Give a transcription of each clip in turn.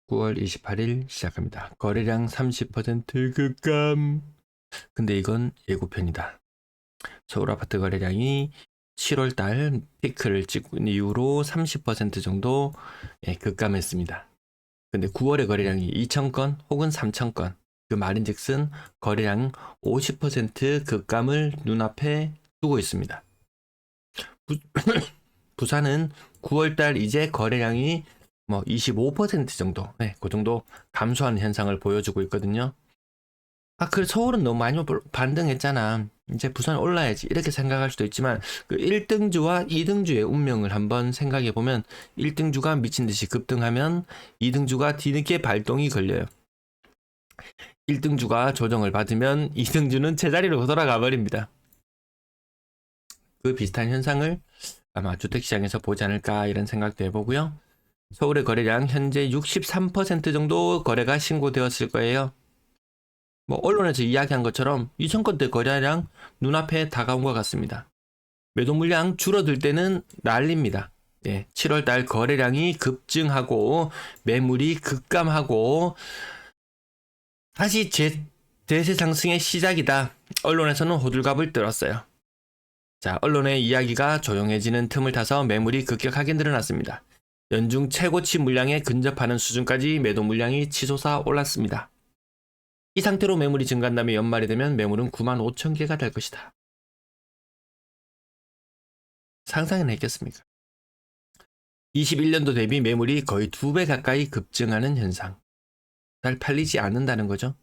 9월 28일 시작합니다. 거래량 30% 급감. 근데 이건 예고편이다. 서울 아파트 거래량이 7월달 피크를 찍은 이후로 30% 정도 급감했습니다. 근데 9월의 거래량이 2,000건 혹은 3,000건. 그 말인즉슨 거래량 50% 급감을 눈앞에 두고 있습니다. 부산은 9월달 이제 거래량이 25% 정도, 그 정도 감소하는 현상을 보여주고 있거든요. 그래, 서울은 너무 많이 반등했잖아. 이제 부산 올라야지. 이렇게 생각할 수도 있지만, 그 1등주와 2등주의 운명을 한번 생각해 보면, 1등주가 미친 듯이 급등하면 2등주가 뒤늦게 발동이 걸려요. 1등주가 조정을 받으면 2등주는 제자리로 돌아가 버립니다. 그 비슷한 현상을 아마 주택시장에서 보지 않을까 이런 생각도 해보고요. 서울의 거래량 현재 63% 정도 거래가 신고되었을 거예요. 언론에서 이야기한 것처럼 2,000건대 거래량 눈앞에 다가온 것 같습니다. 매도 물량 줄어들 때는 난립니다. 7월달 거래량이 급증하고 매물이 급감하고 다시 대세 상승의 시작이다. 언론에서는 호들갑을 떨었어요. 자, 언론의 이야기가 조용해지는 틈을 타서 매물이 급격하게 늘어났습니다. 연중 최고치 물량에 근접하는 수준까지 매도 물량이 치솟아 올랐습니다. 이 상태로 매물이 증가한다면 연말이 되면 매물은 95,000개가 될 것이다. 상상은 했겠습니까? 21년도 대비 매물이 거의 2배 가까이 급증하는 현상. 잘 팔리지 않는다는 거죠.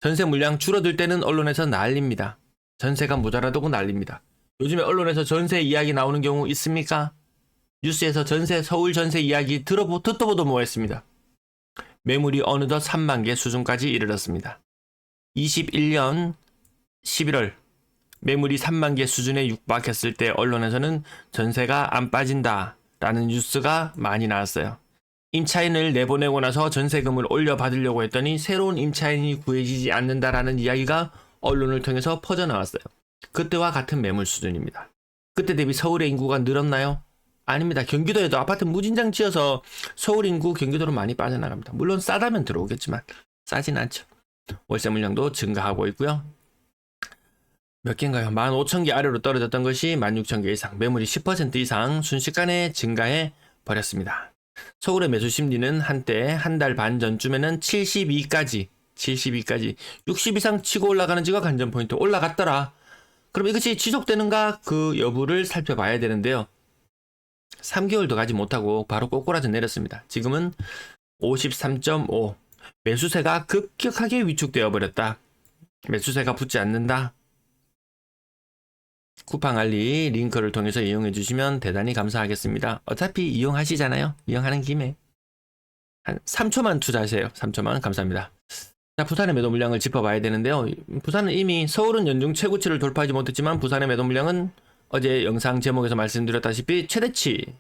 전세 물량 줄어들 때는 언론에서 난립니다. 전세가 모자라다고 난립니다. 요즘에 언론에서 전세 이야기 나오는 경우 있습니까? 뉴스에서 서울 전세 이야기 듣도 보도 못했습니다. 매물이 어느덧 3만 개 수준까지 이르렀습니다. 21년 11월 매물이 3만 개 수준에 육박했을 때 언론에서는 전세가 안 빠진다라는 뉴스가 많이 나왔어요. 임차인을 내보내고 나서 전세금을 올려받으려고 했더니 새로운 임차인이 구해지지 않는다라는 이야기가 언론을 통해서 퍼져나왔어요. 그때와 같은 매물 수준입니다. 그때 대비 서울의 인구가 늘었나요? 아닙니다. 경기도에도 아파트 무진장 지어서 서울 인구 경기도로 많이 빠져나갑니다. 물론 싸다면 들어오겠지만 싸진 않죠. 월세 물량도 증가하고 있고요. 몇 개인가요? 15,000개 아래로 떨어졌던 것이 16,000개 이상, 매물이 10% 이상 순식간에 증가해 버렸습니다. 서울의 매수 심리는 한때 한 달 반 전쯤에는 72까지 60 이상 치고 올라가는 지가 관전 포인트 올라갔더라. 그럼 이것이 지속되는가 그 여부를 살펴봐야 되는데요. 3개월도 가지 못하고 바로 꼬꾸라져 내렸습니다. 지금은 53.5. 매수세가 급격하게 위축되어 버렸다. 매수세가 붙지 않는다. 쿠팡 알리 링크를 통해서 이용해 주시면 대단히 감사하겠습니다. 어차피 이용하시잖아요. 이용하는 김에 한 3초만 투자하세요. 3초만 감사합니다. 자, 부산의 매도 물량을 짚어봐야 되는데요. 부산은 이미 서울은 연중 최고치를 돌파하지 못했지만 부산의 매도 물량은 어제 영상 제목에서 말씀드렸다시피 최대치.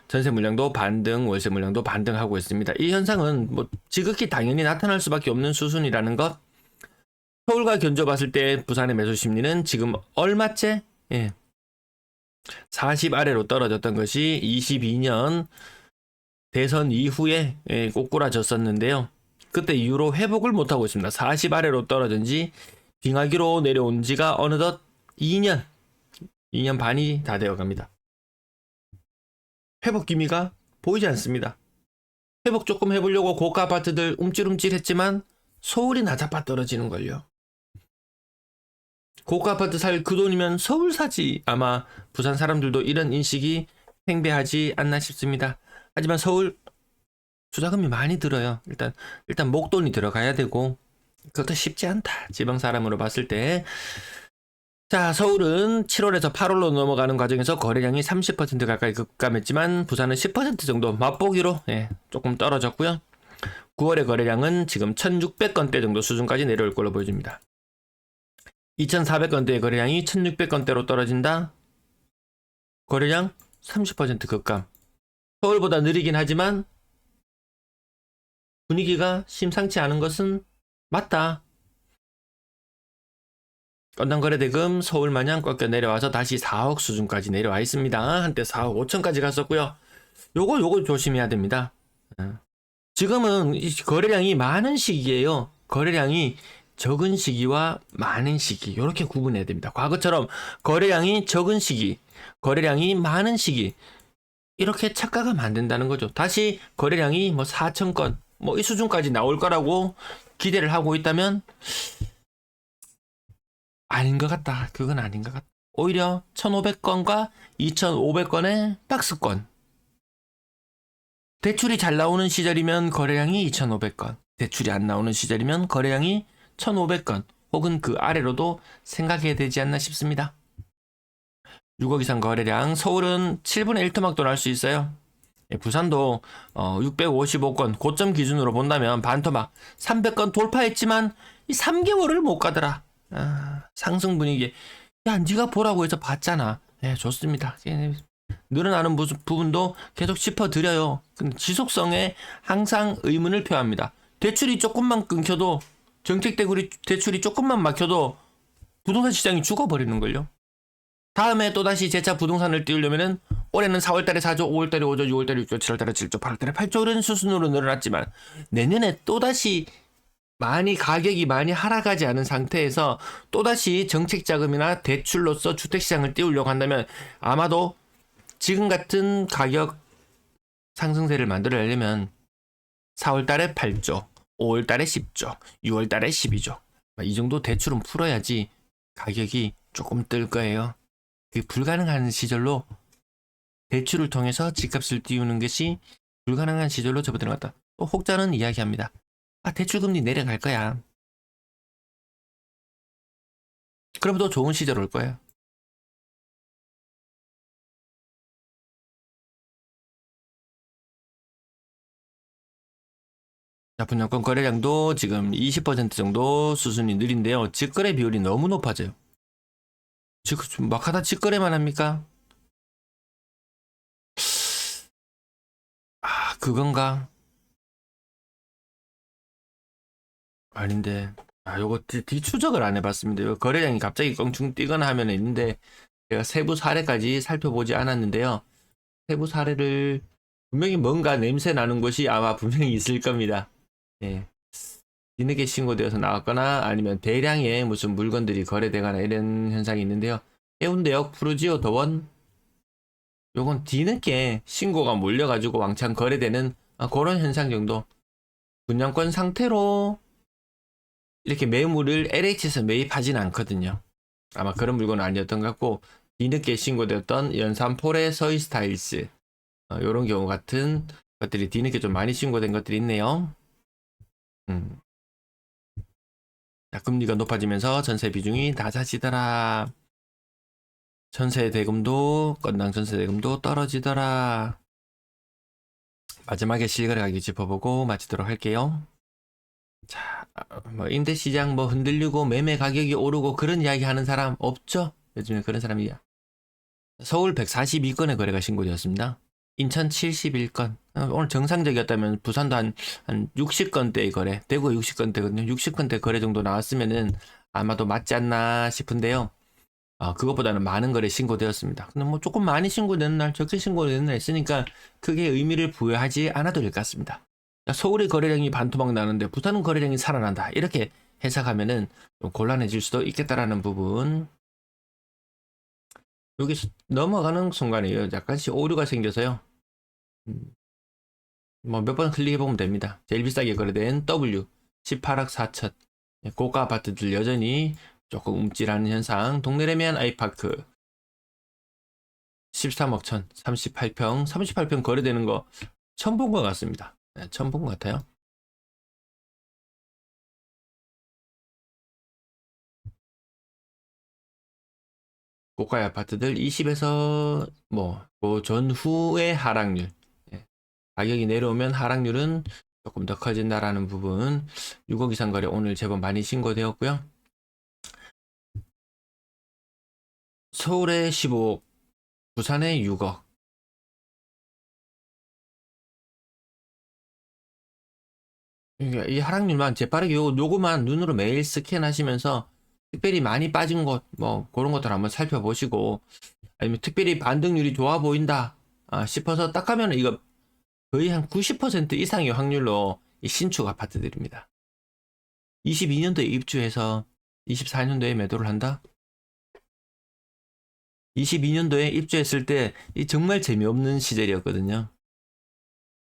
전세 물량도 반등, 월세 물량도 반등하고 있습니다. 이 현상은 지극히 당연히 나타날 수밖에 없는 수순이라는 것. 서울과 견줘봤을 때 부산의 매수 심리는 지금 얼마째? 40 아래로 떨어졌던 것이 22년 대선 이후에 꼬꾸라졌었는데요. 그때 이후로 회복을 못하고 있습니다. 40 아래로 떨어진 지 빙하기로 내려온 지가 어느덧 2년 반이 다 되어 갑니다. 회복 기미가 보이지 않습니다. 회복 조금 해보려고 고가 아파트들 움찔움찔 했지만 서울이 낮아빠 떨어지는 걸요. 고가 아파트 살 그 돈이면 서울 사지. 아마 부산 사람들도 이런 인식이 팽배하지 않나 싶습니다. 하지만 서울 투자금이 많이 들어요. 일단 목돈이 들어가야 되고 그것도 쉽지 않다. 지방 사람으로 봤을 때. 자, 서울은 7월에서 8월로 넘어가는 과정에서 거래량이 30% 가까이 급감했지만 부산은 10% 정도 맛보기로 조금 떨어졌고요. 9월의 거래량은 지금 1,600건대 정도 수준까지 내려올 걸로 보여집니다. 2,400건대의 거래량이 1,600건대로 떨어진다. 거래량 30% 급감. 서울보다 느리긴 하지만 분위기가 심상치 않은 것은 맞다. 건당거래대금 서울마냥 꺾여 내려와서 다시 4억 수준까지 내려와 있습니다. 한때 4억 5천까지 갔었고요. 요거 조심해야 됩니다. 지금은 이 거래량이 많은 시기예요. 거래량이 적은 시기와 많은 시기 이렇게 구분해야 됩니다. 과거처럼 거래량이 적은 시기, 거래량이 많은 시기 이렇게 착각하면 안 된다는 거죠. 다시 거래량이 뭐 4천 건 뭐 이 수준까지 나올 거라고 기대를 하고 있다면 아닌 것 같다. 그건 아닌 것 같다. 오히려 1,500건과 2,500건의 박스권. 대출이 잘 나오는 시절이면 거래량이 2,500건, 대출이 안 나오는 시절이면 거래량이 1,500건, 혹은 그 아래로도 생각해야 되지 않나 싶습니다. 6억 이상 거래량, 서울은 7분의 1 토막도 날 수 있어요. 부산도 655건, 고점 기준으로 본다면 반토막 300건 돌파했지만 이 3개월을 못 가더라. 상승 분위기. 야, 네가 보라고 해서 봤잖아. 네, 좋습니다. 늘어나는 부분도 계속 짚어드려요. 근데 지속성에 항상 의문을 표합니다. 대출이 조금만 끊겨도, 정책 대출이 조금만 막혀도 부동산 시장이 죽어버리는걸요. 다음에 또다시 재차 부동산을 띄우려면은 올해는 4월달에 4조, 5월달에 5조, 6월달에 6조, 7월달에 7조, 8월달에 8조 이런 수순으로 늘어났지만 내년에 또다시 가격이 많이 하락하지 않은 상태에서 또다시 정책 자금이나 대출로서 주택시장을 띄우려고 한다면 아마도 지금 같은 가격 상승세를 만들어내려면 4월달에 8조, 5월달에 10조, 6월달에 12조 이 정도 대출은 풀어야지 가격이 조금 뜰 거예요. 그 불가능한 시절로 대출을 통해서 집값을 띄우는 것이 불가능한 시절로 접어드는 것 같다. 또 혹자는 이야기합니다. 대출금리 내려갈 거야. 그럼 더 좋은 시절 올 거예요. 자, 분양권 거래량도 지금 20% 정도 수준이 느린데요. 직거래 비율이 너무 높아져요. 지금 막 하다 직거래만 합니까? 그건가? 아닌데. 요거 뒤추적을 안 해봤습니다. 요 거래량이 갑자기 껑충 뛰거나 하면 있는데 제가 세부 사례까지 살펴보지 않았는데요. 세부 사례를 분명히 뭔가 냄새 나는 곳이 아마 분명히 있을 겁니다. 예. 뒤늦게 신고되어서 나왔거나 아니면 대량의 무슨 물건들이 거래되거나 이런 현상이 있는데요. 해운대역 푸르지오 더원 요건 뒤늦게 신고가 몰려가지고 왕창 거래되는 그런 현상 정도. 분양권 상태로 이렇게 매물을 LH에서 매입하진 않거든요. 아마 그런 물건은 아니었던 것 같고 뒤늦게 신고되었던 연산폴의 서희 스타일스 이런 경우 같은 것들이 뒤늦게 좀 많이 신고된 것들이 있네요. 자, 금리가 높아지면서 전세 비중이 낮아지더라. 전세 대금도 건당 전세 대금도 떨어지더라. 마지막에 실거래 가격 짚어보고 마치도록 할게요. 자, 뭐 임대 시장 뭐 흔들리고 매매 가격이 오르고 그런 이야기 하는 사람 없죠? 요즘에 그런 사람이야. 서울 142건의 거래가 신고되었습니다. 인천 71건. 오늘 정상적이었다면 부산도 한 60건대의 거래, 대구가 60건대거든요. 60건대 거래 정도 나왔으면은 아마도 맞지 않나 싶은데요. 그것보다는 많은 거래 신고되었습니다. 근데 뭐 조금 많이 신고되는 날, 적게 신고되는 날 있으니까 크게 의미를 부여하지 않아도 될 것 같습니다. 서울의 거래량이 반토막 나는데 부산은 거래량이 살아난다. 이렇게 해석하면은 좀 곤란해질 수도 있겠다라는 부분. 여기 넘어가는 순간에 약간씩 오류가 생겨서요. 뭐 몇 번 클릭해보면 됩니다. 제일 비싸게 거래된 W 18억 4천. 고가 아파트들 여전히 조금 움찔하는 현상. 동네레미안 아이파크 13억 천 38평 거래되는 거 처음 본 것 같습니다. 네, 처음 본 것 같아요. 고가 아파트들 20에서 그 전후의 하락률. 예, 가격이 내려오면 하락률은 조금 더 커진다라는 부분. 6억 이상 거래 오늘 제법 많이 신고되었고요. 서울에 15억, 부산에 6억. 이 하락률만 재빠르게 요거만 눈으로 매일 스캔하시면서 특별히 많이 빠진 곳, 뭐 그런 것들 한번 살펴보시고 아니면 특별히 반등률이 좋아 보인다 싶어서 딱 하면 이거 거의 한 90% 이상의 확률로 이 신축 아파트들입니다. 22년도에 입주해서 24년도에 매도를 한다? 22년도에 입주했을 때 이 정말 재미없는 시절이었거든요.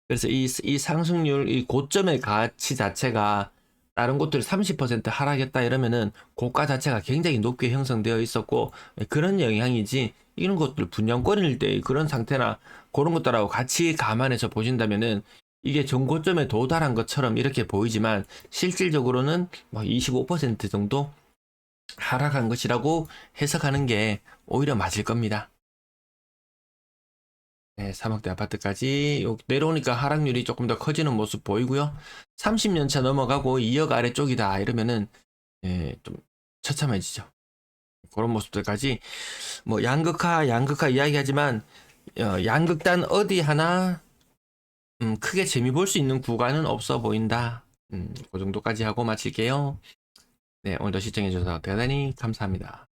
그래서 이 상승률, 이 고점의 가치 자체가 다른 곳들이 30% 하락했다 이러면은 고가 자체가 굉장히 높게 형성되어 있었고 그런 영향이지 이런 것들 분양권일 때 그런 상태나 그런 것들하고 같이 감안해서 보신다면은 이게 전고점에 도달한 것처럼 이렇게 보이지만 실질적으로는 뭐 25% 정도 하락한 것이라고 해석하는 게 오히려 맞을 겁니다. 네, 3억대 아파트까지 내려오니까 하락률이 조금 더 커지는 모습 보이고요. 30년 차 넘어가고 2억 아래쪽이다 이러면은 좀 처참해지죠. 그런 모습들까지 뭐 양극화 이야기하지만 양극단 어디 하나 크게 재미 볼 수 있는 구간은 없어 보인다. 그 정도까지 하고 마칠게요. 네, 오늘도 시청해주셔서 대단히 감사합니다.